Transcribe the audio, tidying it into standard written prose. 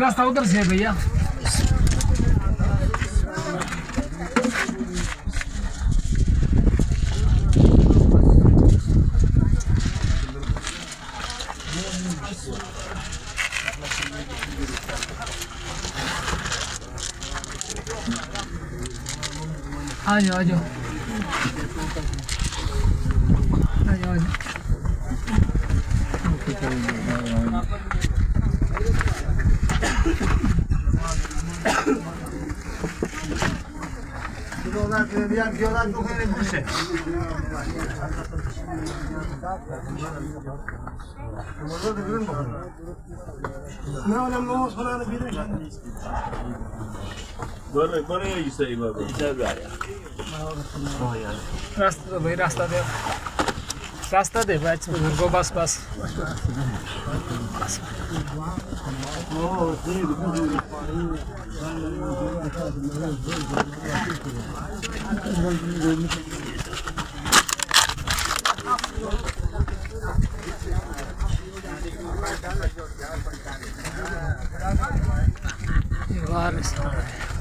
रास्ता उधर से है भैया। आ जाओ आ जाओ आ जाओ आ जाओ। रास्ता भाई रास्ता दे भाई घर को बस बस غارثور